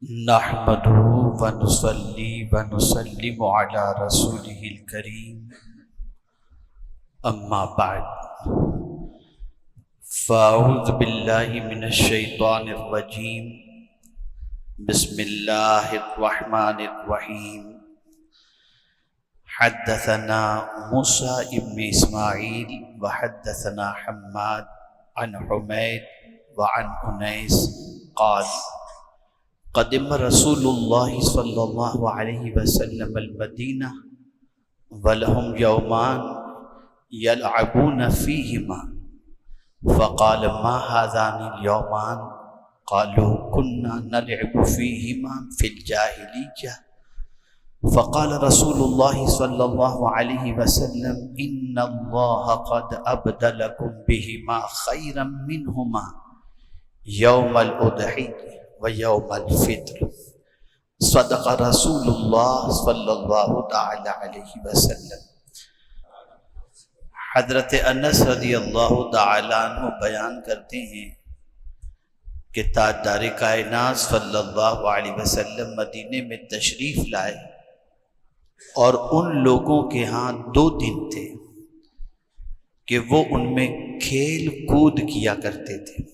نحمده ونصلي ونسلم على رسوله الكريم اما بعد فاعوذ بالله من الشيطان الرجيم بسم الله الرحمن الرحيم حدثنا موسى ابن اسماعيل وحدثنا حماد عن حميد وعن انيس قال قدم رسول اللہ صلی اللہ علیہ وسلم المدینہ ولہم یومان یلعبون فیہما فقال ما هذان اليومان قالوا كنا نلعب فیہما فی الجاہلیہ فقال رسول اللہ صلی اللہ علیہ وسلم ان اللہ قد ابدلکم بہما خیرا منہما یوم الاضحیہ ویوم الفطر صدق رسول اللہ صلی اللہ تعالی علیہ وسلم۔ حضرت انس رضی اللہ تعالیٰ عنہ بیان کرتے ہیں کہ تاجدار کائنات صلی اللہ علیہ وسلم مدینے میں تشریف لائے اور ان لوگوں کے ہاں 2 دن تھے کہ وہ ان میں کھیل کود کیا کرتے تھے۔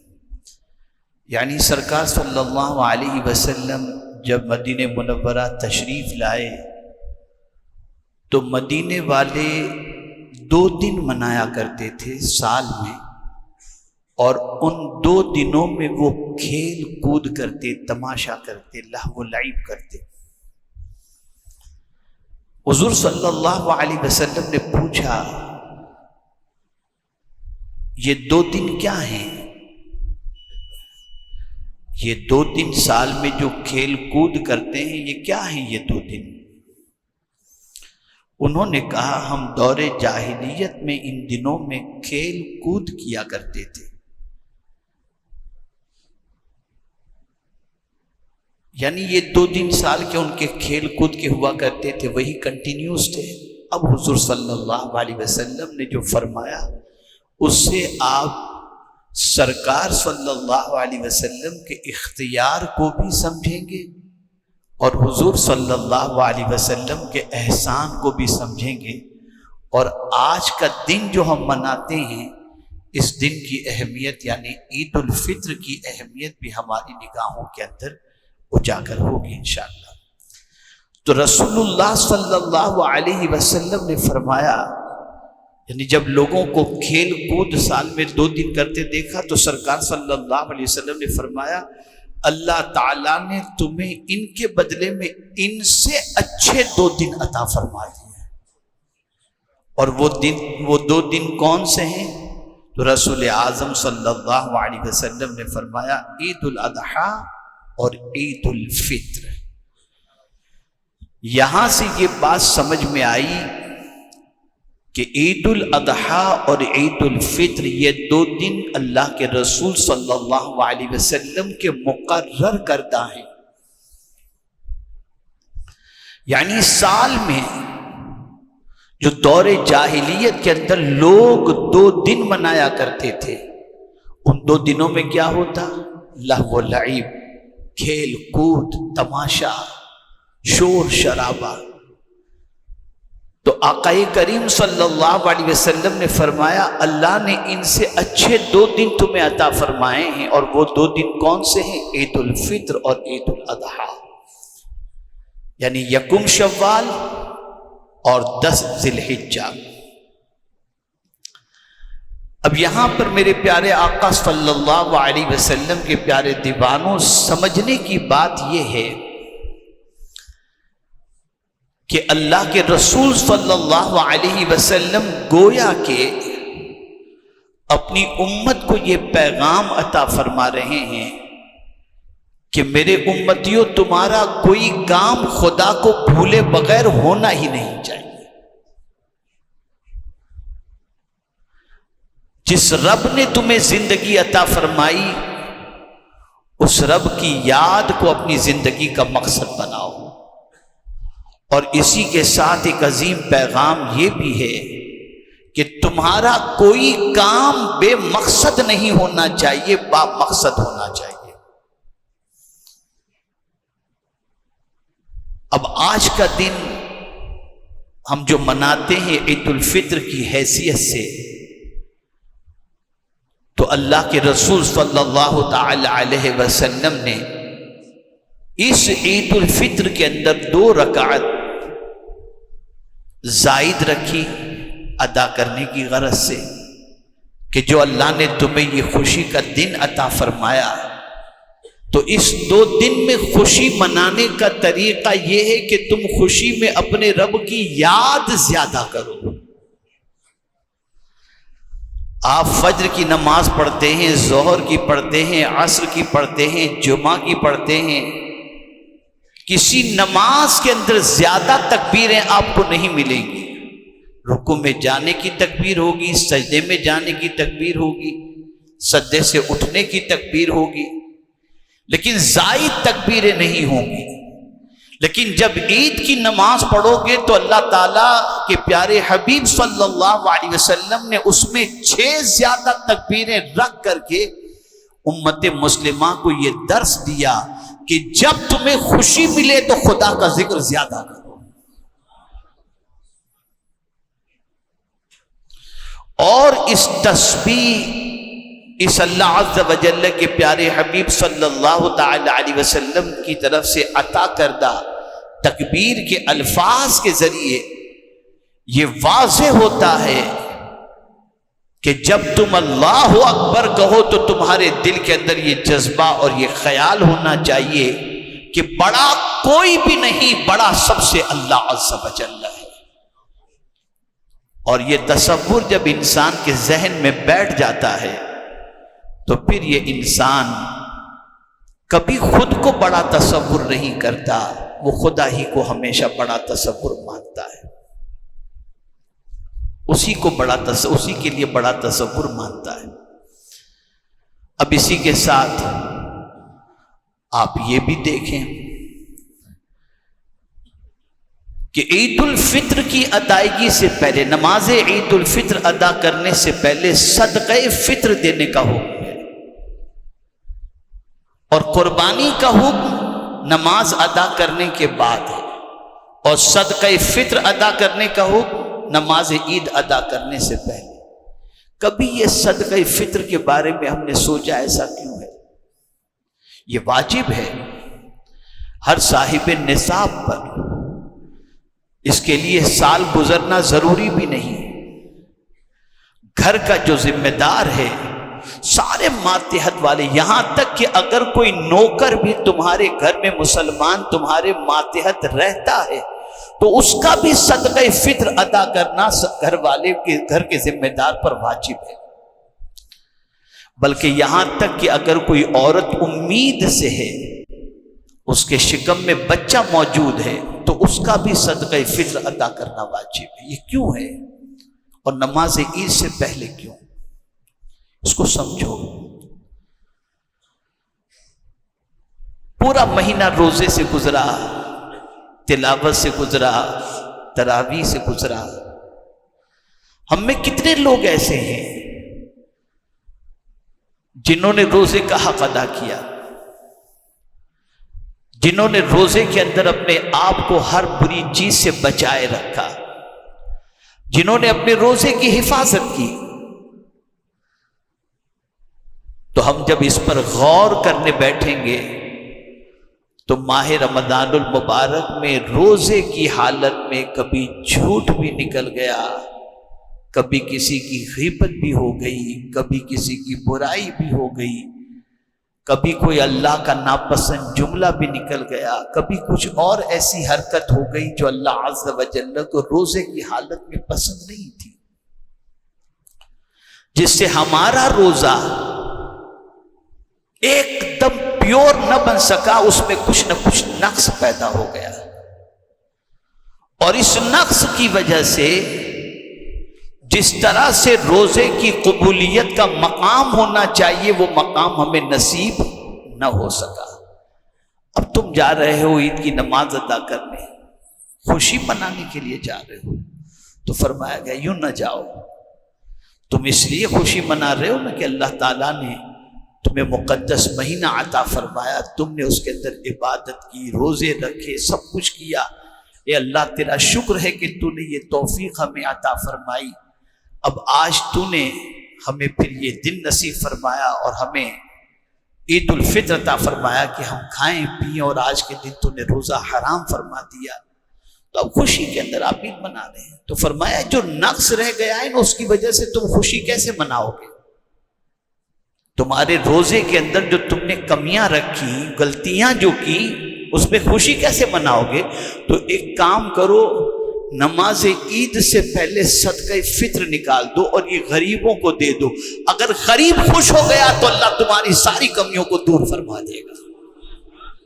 یعنی سرکار صلی اللہ علیہ وسلم جب مدینہ منورہ تشریف لائے تو مدینے والے 2 دن منایا کرتے تھے سال میں، اور ان 2 دنوں میں وہ کھیل کود کرتے، تماشا کرتے، لہو و لعب کرتے۔ حضور صلی اللہ علیہ وسلم نے پوچھا یہ 2 دن کیا ہیں؟ یہ 2 دن سال میں جو کھیل کود کرتے ہیں یہ کیا ہیں یہ 2 دن؟ انہوں نے کہا ہم دور جاہلیت میں ان دنوں میں کھیل کود کیا کرتے تھے۔ یعنی یہ 2 دن سال کے ان کے کھیل کود کے ہوا کرتے تھے، وہی کنٹینیوس تھے۔ اب حضور صلی اللہ علیہ وسلم نے جو فرمایا اس سے آپ سرکار صلی اللہ علیہ وسلم کے اختیار کو بھی سمجھیں گے اور حضور صلی اللہ علیہ وسلم کے احسان کو بھی سمجھیں گے، اور آج کا دن جو ہم مناتے ہیں اس دن کی اہمیت یعنی عید الفطر کی اہمیت بھی ہماری نگاہوں کے اندر اجاگر ہوگی انشاءاللہ۔ تو رسول اللہ صلی اللہ علیہ وسلم نے فرمایا، یعنی جب لوگوں کو کھیل کود سال میں 2 دن کرتے دیکھا تو سرکار صلی اللہ علیہ وسلم نے فرمایا اللہ تعالیٰ نے تمہیں ان کے بدلے میں ان سے اچھے 2 دن عطا فرما دیے، اور وہ 2 دن کون سے ہیں؟ تو رسول اعظم صلی اللہ علیہ وسلم نے فرمایا عید الاضحیٰ اور عید الفطر۔ یہاں سے یہ بات سمجھ میں آئی کہ عید الاضحیٰ اور عید الفطر یہ 2 دن اللہ کے رسول صلی اللہ علیہ وسلم کے مقرر کردہ ہیں۔ یعنی سال میں جو دور جاہلیت کے اندر لوگ 2 دن منایا کرتے تھے، ان 2 دنوں میں کیا ہوتا؟ لہو و لعب، کھیل کود، تماشا، شور شرابہ۔ تو آقا کریم صلی اللہ علیہ وسلم نے فرمایا اللہ نے ان سے اچھے 2 دن تمہیں عطا فرمائے ہیں، اور وہ 2 دن کون سے ہیں؟ عید الفطر اور عید الاضحیٰ، یعنی 1 شوال اور 10 ذی الحجہ۔ اب یہاں پر میرے پیارے آقا صلی اللہ علیہ وسلم کے پیارے دیوانوں سمجھنے کی بات یہ ہے کہ اللہ کے رسول صلی اللہ علیہ وسلم گویا کہ اپنی امت کو یہ پیغام عطا فرما رہے ہیں کہ میرے امتیوں تمہارا کوئی کام خدا کو بھولے بغیر ہونا ہی نہیں چاہیے۔ جس رب نے تمہیں زندگی عطا فرمائی اس رب کی یاد کو اپنی زندگی کا مقصد بناؤ، اور اسی کے ساتھ ایک عظیم پیغام یہ بھی ہے کہ تمہارا کوئی کام بے مقصد نہیں ہونا چاہیے، با مقصد ہونا چاہیے۔ اب آج کا دن ہم جو مناتے ہیں عید الفطر کی حیثیت سے، تو اللہ کے رسول صلی اللہ تعالی علیہ وسلم نے اس عید الفطر کے اندر 2 رکعت زائد رکھی ادا کرنے کی غرض سے کہ جو اللہ نے تمہیں یہ خوشی کا دن عطا فرمایا، تو اس 2 دن میں خوشی منانے کا طریقہ یہ ہے کہ تم خوشی میں اپنے رب کی یاد زیادہ کرو۔ آپ فجر کی نماز پڑھتے ہیں، ظہر کی پڑھتے ہیں، عصر کی پڑھتے ہیں، جمعہ کی پڑھتے ہیں، کسی نماز کے اندر زیادہ تکبیریں آپ کو نہیں ملیں گی۔ رکوع میں جانے کی تکبیر ہوگی، سجدے میں جانے کی تکبیر ہوگی، سجدے سے اٹھنے کی تکبیر ہوگی، لیکن زائد تکبیریں نہیں ہوں گی۔ لیکن جب عید کی نماز پڑھو گے تو اللہ تعالیٰ کے پیارے حبیب صلی اللہ علیہ وسلم نے اس میں 6 زیادہ تکبیریں رکھ کر کے امت مسلمہ کو یہ درس دیا کہ جب تمہیں خوشی ملے تو خدا کا ذکر زیادہ کرو۔ اور اس تسبیح، اس اللہ عز و جل کے پیارے حبیب صلی اللہ تعالی علیہ وسلم کی طرف سے عطا کردہ تکبیر کے الفاظ کے ذریعے یہ واضح ہوتا ہے کہ جب تم اللہ اکبر کہو تو تمہارے دل کے اندر یہ جذبہ اور یہ خیال ہونا چاہیے کہ بڑا کوئی بھی نہیں، بڑا سب سے اللہ عز و جل ہے۔ اور یہ تصور جب انسان کے ذہن میں بیٹھ جاتا ہے تو پھر یہ انسان کبھی خود کو بڑا تصور نہیں کرتا، وہ خدا ہی کو ہمیشہ بڑا تصور مانتا ہے، اسی کے لیے بڑا تصور مانتا ہے۔ اب اسی کے ساتھ آپ یہ بھی دیکھیں کہ عید الفطر کی ادائیگی سے پہلے، نماز عید الفطر ادا کرنے سے پہلے صدقہ فطر دینے کا حکم ہے، اور قربانی کا حکم نماز ادا کرنے کے بعد ہے، اور صدقہ فطر ادا کرنے کا حکم نماز عید ادا کرنے سے پہلے۔ کبھی یہ صدقہ فطر کے بارے میں ہم نے سوچا ایسا کیوں ہے؟ یہ واجب ہے ہر صاحب نصاب پر، اس کے لیے سال گزرنا ضروری بھی نہیں۔ گھر کا جو ذمہ دار ہے، سارے ماتحت والے، یہاں تک کہ اگر کوئی نوکر بھی تمہارے گھر میں مسلمان تمہارے ماتحت رہتا ہے تو اس کا بھی صدقہ فطر ادا کرنا گھر کے ذمہ دار پر واجب ہے۔ بلکہ یہاں تک کہ اگر کوئی عورت امید سے ہے، اس کے شکم میں بچہ موجود ہے، تو اس کا بھی صدقہ فطر ادا کرنا واجب ہے۔ یہ کیوں ہے اور نماز عید سے پہلے کیوں؟ اس کو سمجھو۔ پورا مہینہ روزے سے گزرا، تلاوت سے گزرا، تراویح سے گزرا۔ ہم میں کتنے لوگ ایسے ہیں جنہوں نے روزے کا حق ادا کیا، جنہوں نے روزے کے اندر اپنے آپ کو ہر بری چیز سے بچائے رکھا، جنہوں نے اپنے روزے کی حفاظت کی۔ تو ہم جب اس پر غور کرنے بیٹھیں گے تو ماہ رمضان المبارک میں روزے کی حالت میں کبھی جھوٹ بھی نکل گیا، کبھی کسی کی غیبت بھی ہو گئی، کبھی کسی کی برائی بھی ہو گئی، کبھی کوئی اللہ کا ناپسند جملہ بھی نکل گیا، کبھی کچھ اور ایسی حرکت ہو گئی جو اللہ عز و جل کو روزے کی حالت میں پسند نہیں تھی، جس سے ہمارا روزہ ایک دم پیور نہ بن سکا، اس میں کچھ نہ کچھ نقص پیدا ہو گیا۔ اور اس نقص کی وجہ سے جس طرح سے روزے کی قبولیت کا مقام ہونا چاہیے وہ مقام ہمیں نصیب نہ ہو سکا۔ اب تم جا رہے ہو عید کی نماز ادا کرنے، خوشی منانے کے لیے جا رہے ہو، تو فرمایا گیا یوں نہ جاؤ، تم اس لیے خوشی منا رہے ہو نا کہ اللہ تعالیٰ نے تمہیں مقدس مہینہ عطا فرمایا، تم نے اس کے اندر عبادت کی، روزے رکھے، سب کچھ کیا، اے اللہ تیرا شکر ہے کہ تو نے یہ توفیق ہمیں عطا فرمائی۔ اب آج تو نے ہمیں پھر یہ دن نصیب فرمایا اور ہمیں عید الفطر عطا فرمایا کہ ہم کھائیں پئیں، اور آج کے دن تو نے روزہ حرام فرما دیا، تو اب خوشی کے اندر آپ عید منا رہے ہیں۔ تو فرمایا جو نقص رہ گیا ہے نا، اس کی وجہ سے تم خوشی کیسے مناؤ گے؟ تمہارے روزے کے اندر جو تم نے کمیاں رکھی، غلطیاں جو کی، اس میں خوشی کیسے مناؤ گے؟ تو ایک کام کرو، نماز عید سے پہلے صدقہ فطر نکال دو اور یہ غریبوں کو دے دو۔ اگر غریب خوش ہو گیا تو اللہ تمہاری ساری کمیوں کو دور فرما دے گا۔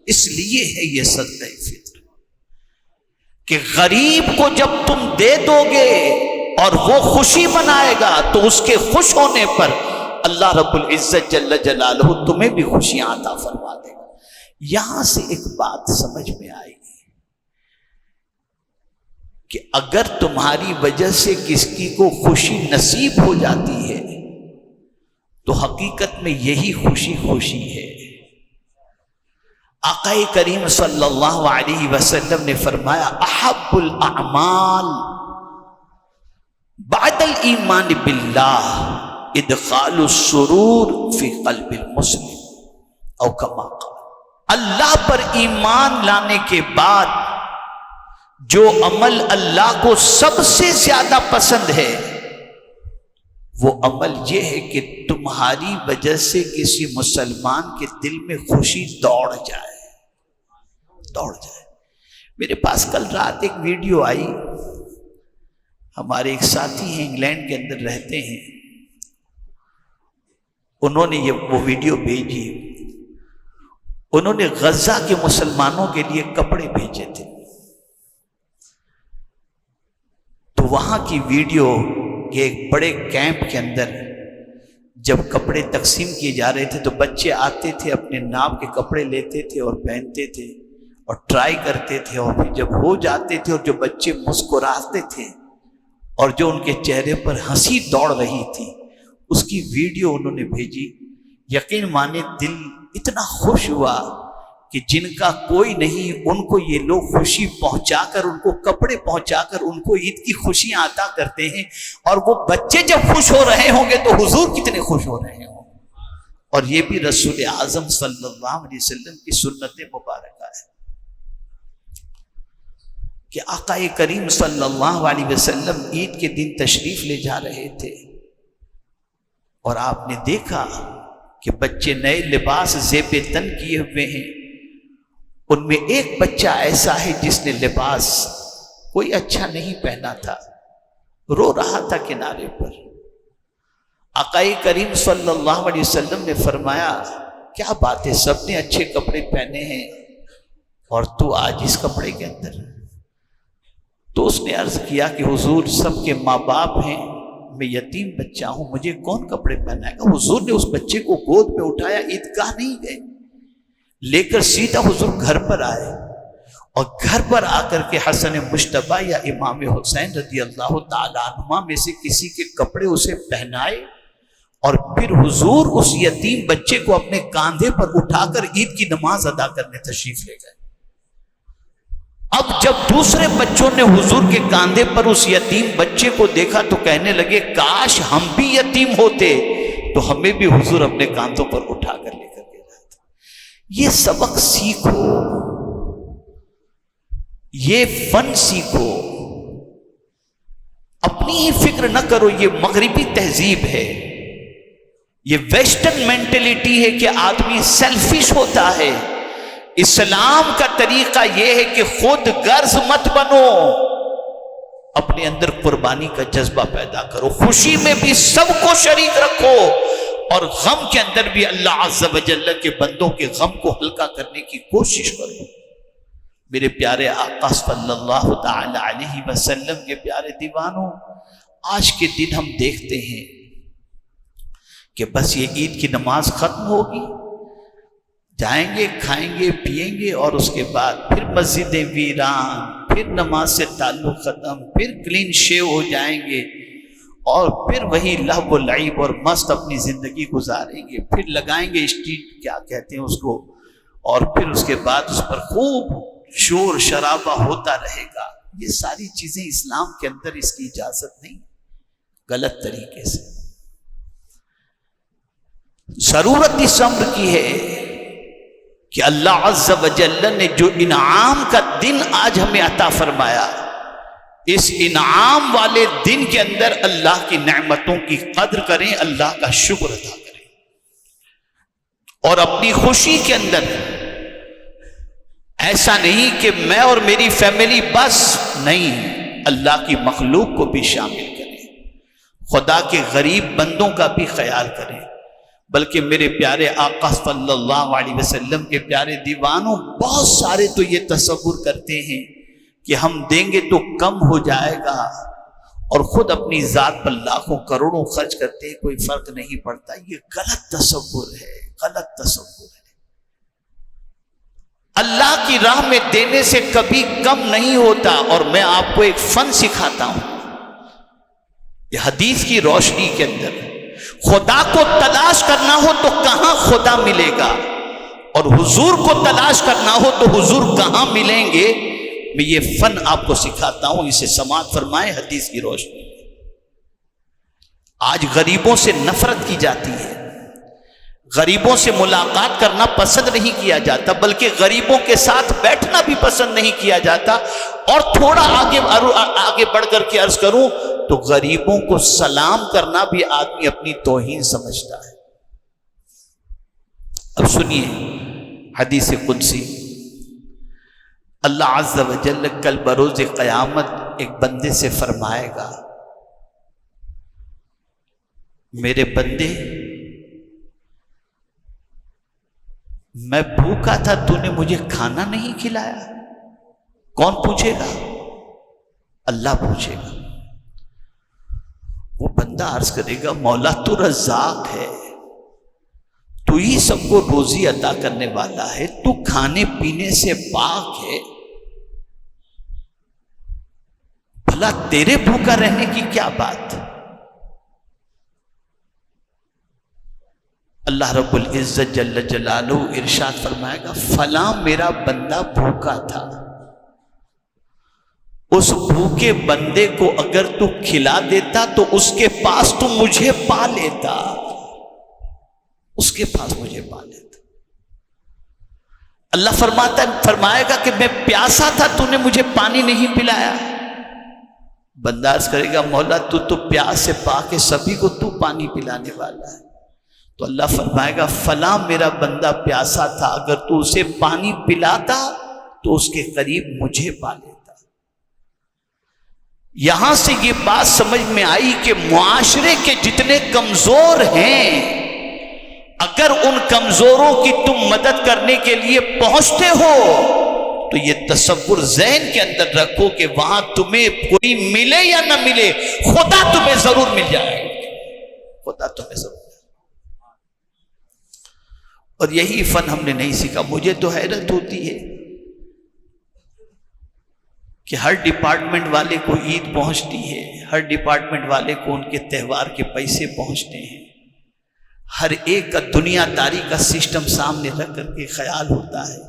اس لیے ہے یہ صدقہ فطر کہ غریب کو جب تم دے دو گے اور وہ خوشی منائے گا تو اس کے خوش ہونے پر اللہ رب العزت جل جلالہ تمہیں بھی خوشیاں عطا فرما دے گا۔ یہاں سے ایک بات سمجھ میں آئی کہ اگر تمہاری وجہ سے کسی کو خوشی نصیب ہو جاتی ہے تو حقیقت میں یہی خوشی ہے۔ آقا کریم صلی اللہ علیہ وسلم نے فرمایا احب الاعمال بعد الایمان باللہ ادخال السرور فی قلب المسلم، او کما قال، اللہ پر ایمان لانے کے بعد جو عمل اللہ کو سب سے زیادہ پسند ہے وہ عمل یہ ہے کہ تمہاری وجہ سے کسی مسلمان کے دل میں خوشی دوڑ جائے۔ میرے پاس کل رات ایک ویڈیو آئی، ہمارے ایک ساتھی ہیں انگلینڈ کے اندر رہتے ہیں، انہوں نے وہ ویڈیو بھیجی، انہوں نے غزہ کے مسلمانوں کے لیے کپڑے بھیجے تھے، تو وہاں کی ویڈیو کہ ایک بڑے کیمپ کے اندر جب کپڑے تقسیم کیے جا رہے تھے تو بچے آتے تھے، اپنے نام کے کپڑے لیتے تھے اور پہنتے تھے اور ٹرائی کرتے تھے، اور پھر جب ہو جاتے تھے اور جو بچے مسکراتے تھے اور جو ان کے چہرے پر ہنسی دوڑ رہی تھی، اس کی ویڈیو انہوں نے بھیجی۔ یقین مانے دل اتنا خوش ہوا کہ جن کا کوئی نہیں ان کو یہ لوگ خوشی پہنچا کر، ان کو کپڑے پہنچا کر ان کو عید کی خوشیاں عطا کرتے ہیں، اور وہ بچے جب خوش ہو رہے ہوں گے تو حضور کتنے خوش ہو رہے ہوں گے۔ اور یہ بھی رسول اعظم صلی اللہ علیہ وسلم کی سنت مبارکہ ہے کہ آقا کریم صلی اللہ علیہ وسلم عید کے دن تشریف لے جا رہے تھے اور آپ نے دیکھا کہ بچے نئے لباس زیب تن کیے ہوئے ہیں، ان میں ایک بچہ ایسا ہے جس نے لباس کوئی اچھا نہیں پہنا تھا، رو رہا تھا کنارے پر۔ آقا کریم صلی اللہ علیہ وسلم نے فرمایا کیا بات ہے، سب نے اچھے کپڑے پہنے ہیں اور تو آج اس کپڑے کے اندر؟ تو اس نے عرض کیا کہ حضور سب کے ماں باپ ہیں، میں یتیم بچہ ہوں، مجھے کون کپڑے پہنائے گا؟ حضور نے اس بچے کو گود میں اٹھایا، عیدگاہ نہیں گئے، لے کر سیدھا حضور گھر پر آئے، اور گھر پر آ کر کے حسن مجتبیٰ یا امام حسین رضی اللہ تعالیٰ عنہما میں سے کسی کے کپڑے اسے پہنائے، اور پھر حضور اس یتیم بچے کو اپنے کاندھے پر اٹھا کر عید کی نماز ادا کرنے تشریف لے گئے۔ اب جب دوسرے بچوں نے حضور کے کاندھے پر اس یتیم بچے کو دیکھا تو کہنے لگے کاش ہم بھی یتیم ہوتے تو ہمیں بھی حضور اپنے کاندھوں پر اٹھا کر لے کر کے جاتے۔ یہ سبق سیکھو، یہ فن سیکھو، اپنی ہی فکر نہ کرو۔ یہ مغربی تہذیب ہے، یہ ویسٹرن مینٹلٹی ہے کہ آدمی سیلفش ہوتا ہے۔ اسلام کا طریقہ یہ ہے کہ خود غرض مت بنو، اپنے اندر قربانی کا جذبہ پیدا کرو، خوشی میں بھی سب کو شریک رکھو، اور غم کے اندر بھی اللہ عز و جل کے بندوں کے غم کو ہلکا کرنے کی کوشش کرو۔ میرے پیارے آقا صلی اللہ تعالی علیہ وسلم کے پیارے دیوانوں، آج کے دن ہم دیکھتے ہیں کہ بس یہ عید کی نماز ختم ہوگی، جائیں گے، کھائیں گے، پیئیں گے، اور اس کے بعد پھر مسجدیں ویران، پھر نماز سے تعلق ختم، پھر کلین شیو ہو جائیں گے، اور پھر وہی لہو و لعب اور مست اپنی زندگی گزاریں گے، پھر لگائیں گے اسٹریٹ کیا کہتے ہیں اس کو، اور پھر اس کے بعد اس پر خوب شور شرابہ ہوتا رہے گا۔ یہ ساری چیزیں اسلام کے اندر اس کی اجازت نہیں، غلط طریقے سے۔ ضرورت اس امر کی ہے کہ اللہ عز و جل نے جو انعام کا دن آج ہمیں عطا فرمایا، اس انعام والے دن کے اندر اللہ کی نعمتوں کی قدر کریں، اللہ کا شکر ادا کریں، اور اپنی خوشی کے اندر ایسا نہیں کہ میں اور میری فیملی بس، نہیں، اللہ کی مخلوق کو بھی شامل کریں، خدا کے غریب بندوں کا بھی خیال کریں۔ بلکہ میرے پیارے آقا صلی اللہ علیہ وسلم کے پیارے دیوانوں، بہت سارے تو یہ تصور کرتے ہیں کہ ہم دیں گے تو کم ہو جائے گا، اور خود اپنی ذات پر لاکھوں کروڑوں خرچ کرتے ہیں، کوئی فرق نہیں پڑتا۔ یہ غلط تصور ہے، غلط تصور ہے۔ اللہ کی راہ میں دینے سے کبھی کم نہیں ہوتا۔ اور میں آپ کو ایک فن سکھاتا ہوں، یہ حدیث کی روشنی کے اندر، خدا کو تلاش کرنا ہو تو کہاں خدا ملے گا، اور حضور کو تلاش کرنا ہو تو حضور کہاں ملیں گے۔ میں یہ فن آپ کو سکھاتا ہوں، اسے سماعت فرمائیں حدیث کی روشنی۔ آج غریبوں سے نفرت کی جاتی ہے، غریبوں سے ملاقات کرنا پسند نہیں کیا جاتا، بلکہ غریبوں کے ساتھ بیٹھنا بھی پسند نہیں کیا جاتا۔ اور تھوڑا آگے بڑھ کر کے عرض کروں تو غریبوں کو سلام کرنا بھی آدمی اپنی توہین سمجھتا ہے۔ اب سنیے حدیث قدسی، اللہ عز و جل کل بروز قیامت ایک بندے سے فرمائے گا، میرے بندے، میں بھوکا تھا، تو نے مجھے کھانا نہیں کھلایا۔ کون پوچھے گا؟ اللہ پوچھے گا۔ وہ بندہ عرض کرے گا، مولا تو رزاق ہے، تو ہی سب کو روزی عطا کرنے والا ہے، تو کھانے پینے سے پاک ہے، بھلا تیرے بھوکا رہنے کی کیا بات؟ اللہ رب العزت جل جلالہ ارشاد فرمائے گا، فلاں میرا بندہ بھوکا تھا، اس بھوکے بندے کو اگر تو کھلا دیتا تو اس کے پاس تو مجھے پا لیتا، اس کے پاس مجھے پا لیتا۔ اللہ فرمائے گا کہ میں پیاسا تھا، تو نے مجھے پانی نہیں پلایا۔ بندہ عرض کرے گا، مولا تو پیاس سے پا کے سبھی کو تو پانی پلانے والا ہے۔ تو اللہ فرمائے گا، فلاں میرا بندہ پیاسا تھا، اگر تو اسے پانی پلاتا تو اس کے قریب مجھے پا لیتا۔ یہاں سے یہ بات سمجھ میں آئی کہ معاشرے کے جتنے کمزور ہیں، اگر ان کمزوروں کی تم مدد کرنے کے لیے پہنچتے ہو تو یہ تصور ذہن کے اندر رکھو کہ وہاں تمہیں کوئی ملے یا نہ ملے، خدا تمہیں ضرور مل جائے گا، خدا تمہیں ضرور۔ اور یہی فن ہم نے نہیں سیکھا۔ مجھے تو حیرت ہوتی ہے کہ ہر ڈپارٹمنٹ والے کو عید پہنچتی ہے، ہر ڈپارٹمنٹ والے کو ان کے تہوار کے پیسے پہنچتے ہیں، ہر ایک کا دنیا داری کا سسٹم سامنے رکھ کر کے خیال ہوتا ہے،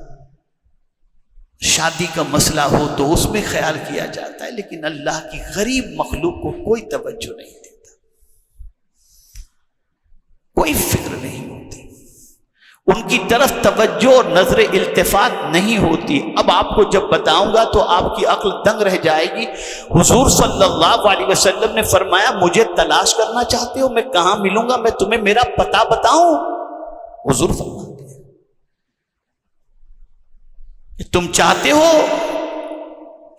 شادی کا مسئلہ ہو تو اس میں خیال کیا جاتا ہے، لیکن اللہ کی غریب مخلوق کو کوئی توجہ نہیں دیتا، کوئی فکر نہیں ہوتی، ان کی طرف توجہ اور نظر التفات نہیں ہوتی۔ اب آپ کو جب بتاؤں گا تو آپ کی عقل دنگ رہ جائے گی۔ حضور صلی اللہ علیہ وسلم نے فرمایا، مجھے تلاش کرنا چاہتے ہو، میں کہاں ملوں گا، میں تمہیں میرا پتہ بتاؤں؟ حضور فرماتے ہیں کہ تم چاہتے ہو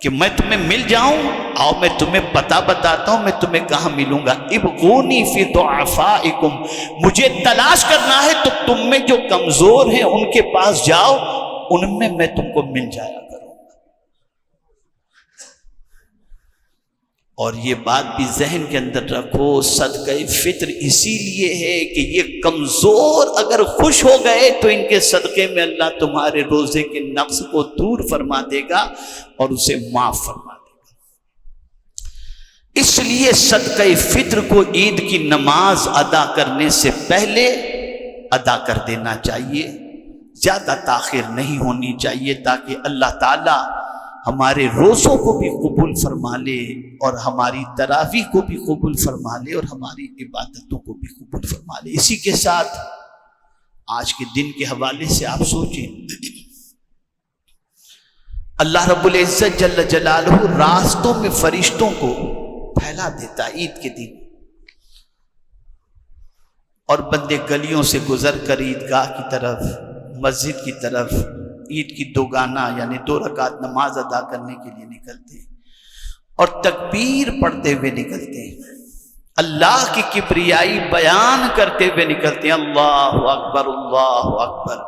کہ میں تمہیں مل جاؤں، آؤ میں تمہیں پتہ بتاتا ہوں، میں تمہیں کہاں ملوں گا۔ ابغونی فی ضعفائکم، مجھے تلاش کرنا ہے تو تم میں جو کمزور ہیں ان کے پاس جاؤ، ان میں تم کو مل جایا کروں گا۔ اور یہ بات بھی ذہن کے اندر رکھو، صدقہ فطر اسی لیے ہے کہ یہ کمزور اگر خوش ہو گئے تو ان کے صدقے میں اللہ تمہارے روزے کے نقص کو دور فرما دے گا اور اسے معاف فرما دے گا۔ اس لیے صدقہ فطر کو عید کی نماز ادا کرنے سے پہلے ادا کر دینا چاہیے، زیادہ تاخیر نہیں ہونی چاہیے، تاکہ اللہ تعالی ہمارے روزوں کو بھی قبول فرما لے اور ہماری تراویح کو بھی قبول فرما لے اور ہماری عبادتوں کو بھی قبول فرما لے۔ اسی کے ساتھ آج کے دن کے حوالے سے آپ سوچیں، اللہ رب العزت جل جلالہ راستوں میں فرشتوں کو پھیلا دیتا عید کے دن، اور بندے گلیوں سے گزر کر عیدگاہ کی طرف، مسجد کی طرف عید کی دوگانہ یعنی 2 رکعت نماز ادا کرنے کے لیے نکلتے ہیں اور تکبیر پڑھتے ہوئے نکلتے ہیں، اللہ کی کبریائی بیان کرتے ہوئے نکلتے ہیں، اللہ اکبر اللہ اکبر،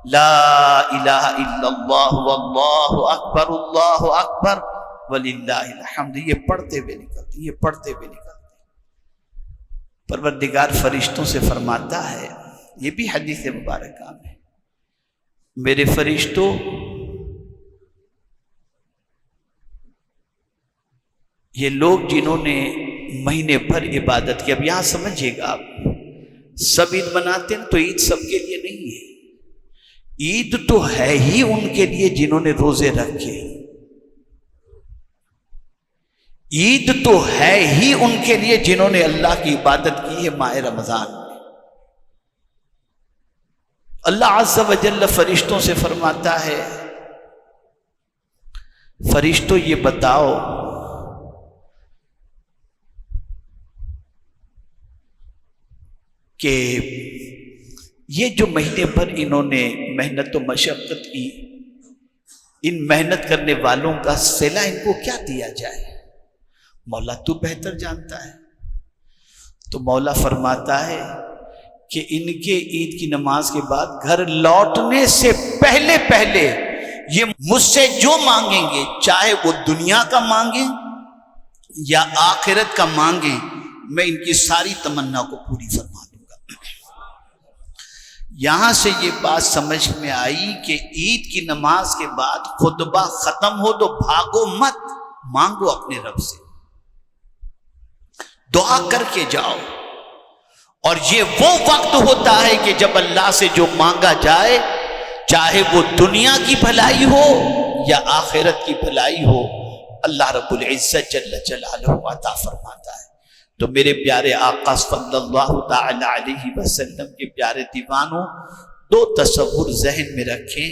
لا الہ الا اللہ واللہ اکبر وللہ الحمد، یہ پڑھتے ہوئے نکلتے، یہ پڑھتے ہوئے نکلتے۔ پروردگار فرشتوں سے فرماتا ہے، یہ بھی حدیث مبارکہ میں، میرے فرشتوں یہ لوگ جنہوں نے مہینے بھر عبادت کی، اب یہاں سمجھیے گا آپ، سب عید مناتے ہیں تو عید سب کے لیے نہیں ہے، عید تو ہے ہی ان کے لیے جنہوں نے روزے رکھے، عید تو ہے ہی ان کے لیے جنہوں نے اللہ کی عبادت کی ہے ماہ رمضان میں۔ اللہ عز و جل فرشتوں سے فرماتا ہے، فرشتوں یہ بتاؤ کہ یہ جو مہینے بھر انہوں نے محنت و مشقت کی، ان محنت کرنے والوں کا صلہ ان کو کیا دیا جائے؟ مولا تو بہتر جانتا ہے۔ تو مولا فرماتا ہے کہ ان کے عید کی نماز کے بعد گھر لوٹنے سے پہلے پہلے یہ مجھ سے جو مانگیں گے، چاہے وہ دنیا کا مانگیں یا آخرت کا مانگیں، میں ان کی ساری تمنا کو پوری فرما دوں گا۔ یہاں سے یہ بات سمجھ میں آئی کہ عید کی نماز کے بعد خطبہ ختم ہو تو بھاگو مت، مانگو اپنے رب سے، دعا کر کے جاؤ، اور یہ وہ وقت ہوتا ہے کہ جب اللہ سے جو مانگا جائے، چاہے وہ دنیا کی بھلائی ہو یا آخرت کی بھلائی ہو، اللہ رب العزت جل جلالہ عطا فرماتا ہے۔ تو میرے پیارے آقا صلی اللہ تعالی علیہ وسلم کے پیارے دیوانوں، 2 تصور ذہن میں رکھیں۔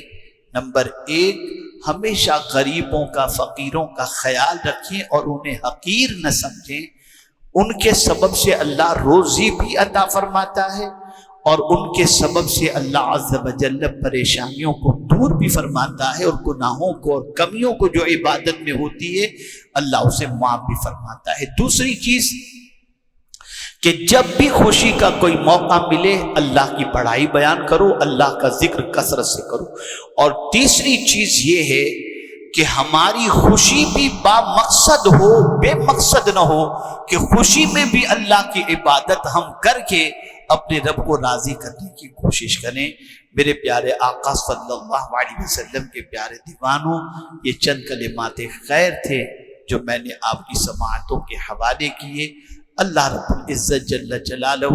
نمبر 1، ہمیشہ غریبوں کا، فقیروں کا خیال رکھیں اور انہیں حقیر نہ سمجھیں، ان کے سبب سے اللہ روزی بھی عطا فرماتا ہے اور ان کے سبب سے اللہ عز و جل پریشانیوں کو دور بھی فرماتا ہے، اور گناہوں کو اور کمیوں کو جو عبادت میں ہوتی ہے اللہ اسے معاف بھی فرماتا ہے۔ دوسری چیز کہ جب بھی خوشی کا کوئی موقع ملے اللہ کی بڑائی بیان کرو، اللہ کا ذکر کثرت سے کرو۔ اور تیسری چیز یہ ہے کہ ہماری خوشی بھی با مقصد ہو، بے مقصد نہ ہو، کہ خوشی میں بھی اللہ کی عبادت ہم کر کے اپنے رب کو راضی کرنے کی کوشش کریں۔ میرے پیارے آقا صلی اللہ علیہ وسلم کے پیارے دیوانوں، یہ چند کلمات خیر تھے جو میں نے آپ کی سماعتوں کے حوالے کیے۔ اللہ رب العزت جل جلالہ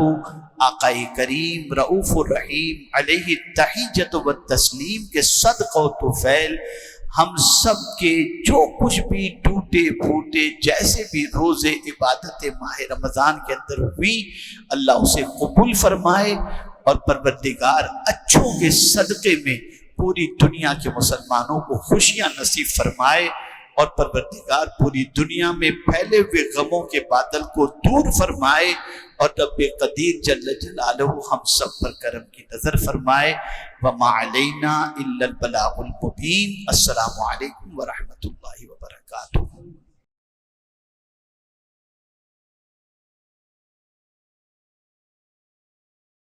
آقا کریم رؤوف الرحیم علیہ التحیۃ والتسلیم کے صدقہ و طفیل ہم سب کے جو کچھ بھی ٹوٹے پھوٹے جیسے بھی روزے عبادت ماہ رمضان کے اندر ہوئی، اللہ اسے قبول فرمائے، اور پروردگار اچھوں کے صدقے میں پوری دنیا کے مسلمانوں کو خوشیاں نصیب فرمائے، اور پروردگار پوری دنیا میں پھیلے ہوئے غموں کے بادل کو دور فرمائے، اور رب قدیر جل جلالہ ہم سب پر کرم کی نظر فرمائے۔ وما علینا الا البلاغ المبین۔ السلام علیکم ورحمۃ اللہ وبرکاتہ۔